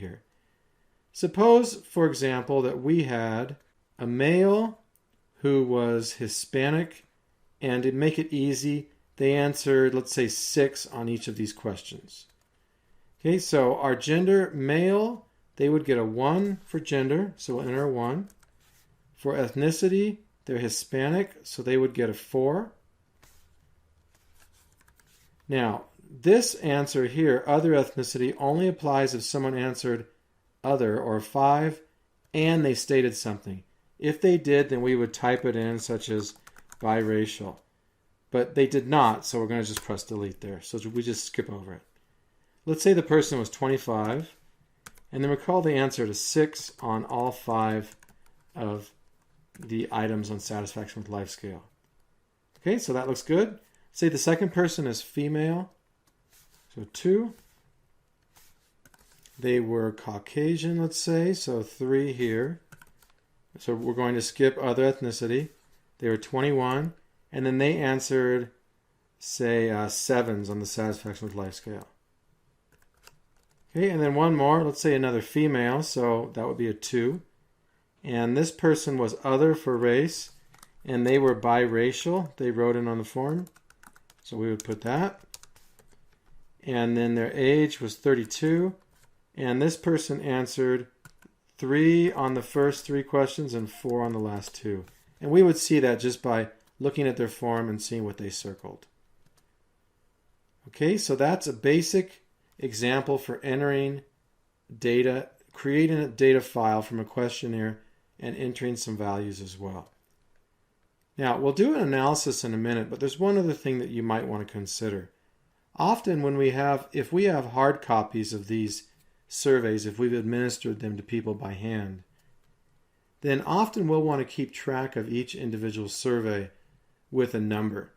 here. Suppose, for example, that we had a male who was Hispanic, and to make it easy, they answered, let's say, 6 on each of these questions. Okay, so our gender, male, they would get a 1 for gender, so we'll enter a 1. For ethnicity, they're Hispanic, so they would get a 4. Now, this answer here, other ethnicity, only applies if someone answered other or 5 and they stated something. If they did, then we would type it in, such as biracial. But they did not, so we're going to just press delete there. So we just skip over it. Let's say the person was 25, and then recall they answered a 6 on all 5 of the items on satisfaction with life scale. Okay, so that looks good. Say the second person is female, so 2. They were Caucasian, let's say, so 3 here. So we're going to skip other ethnicity. They were 21, and then they answered, say, 7s on the satisfaction with life scale. Okay, and then one more, let's say another female, so that would be a 2. And this person was other for race, and they were biracial. They wrote in on the form, so we would put that. And then their age was 32, and this person answered 3 on the first 3 questions and 4 on the last 2. And we would see that just by looking at their form and seeing what they circled. Okay, so that's a basic example for entering data, creating a data file from a questionnaire and entering some values as well. Now, we'll do an analysis in a minute, but there's one other thing that you might want to consider. Often if we have hard copies of these surveys, if we've administered them to people by hand, then often we'll want to keep track of each individual survey with a number.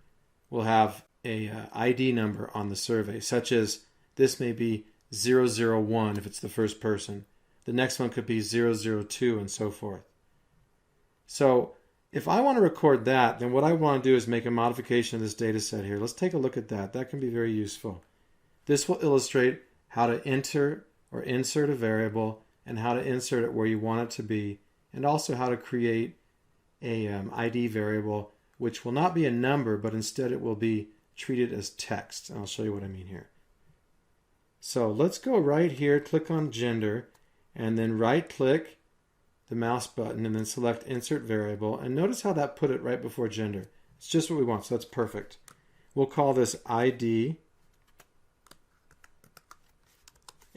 We'll have a ID number on the survey, such as this may be 001 if it's the first person. The next one could be 002 and so forth. So if I want to record that, then what I want to do is make a modification of this data set here. Let's take a look at that. That can be very useful. This will illustrate how to enter or insert a variable and how to insert it where you want it to be, and also how to create a ID variable which will not be a number, but instead it will be treated as text. And I'll show you what I mean here. So let's go right here, click on gender, and then right click the mouse button and then select insert variable, and notice how that put it right before gender. It's just what we want, so that's perfect. We'll call this ID,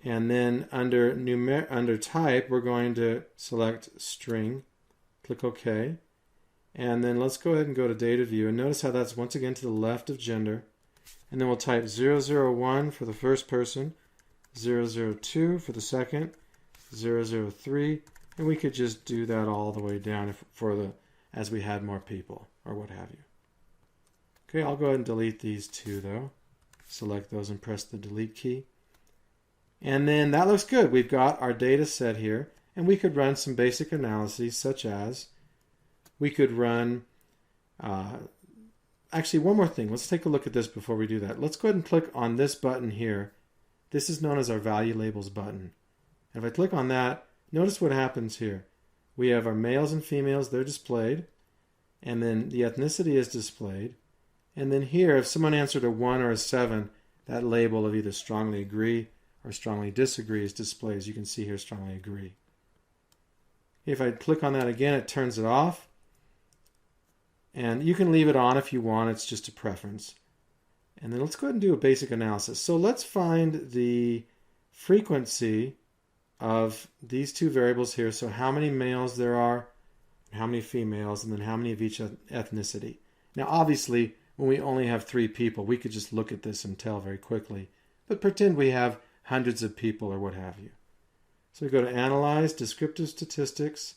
and then under type we're going to select string, click OK, and then let's go ahead and go to data view, and notice how that's once again to the left of gender, and then we'll type 001 for the first person, 002 for the second, 003, and we could just do that all the way down as we had more people or what have you. Okay, I'll go ahead and delete these 2 though. Select those and press the delete key. And then that looks good. We've got our data set here, and we could run some basic analyses, such as we could run, actually one more thing. Let's take a look at this before we do that. Let's go ahead and click on this button here. This is known as our value labels button. And if I click on that, notice what happens here. We have our males and females, they're displayed, and then the ethnicity is displayed. And then here, if someone answered a 1 or a 7, that label of either strongly agree or strongly disagree is displayed. As you can see here, strongly agree. If I click on that again, it turns it off. And you can leave it on if you want, it's just a preference. And then let's go ahead and do a basic analysis. So let's find the frequency of these 2 variables here. So how many males there are, how many females, and then how many of each ethnicity. Now obviously, when we only have 3 people, we could just look at this and tell very quickly. But pretend we have hundreds of people or what have you. So we go to Analyze, Descriptive Statistics,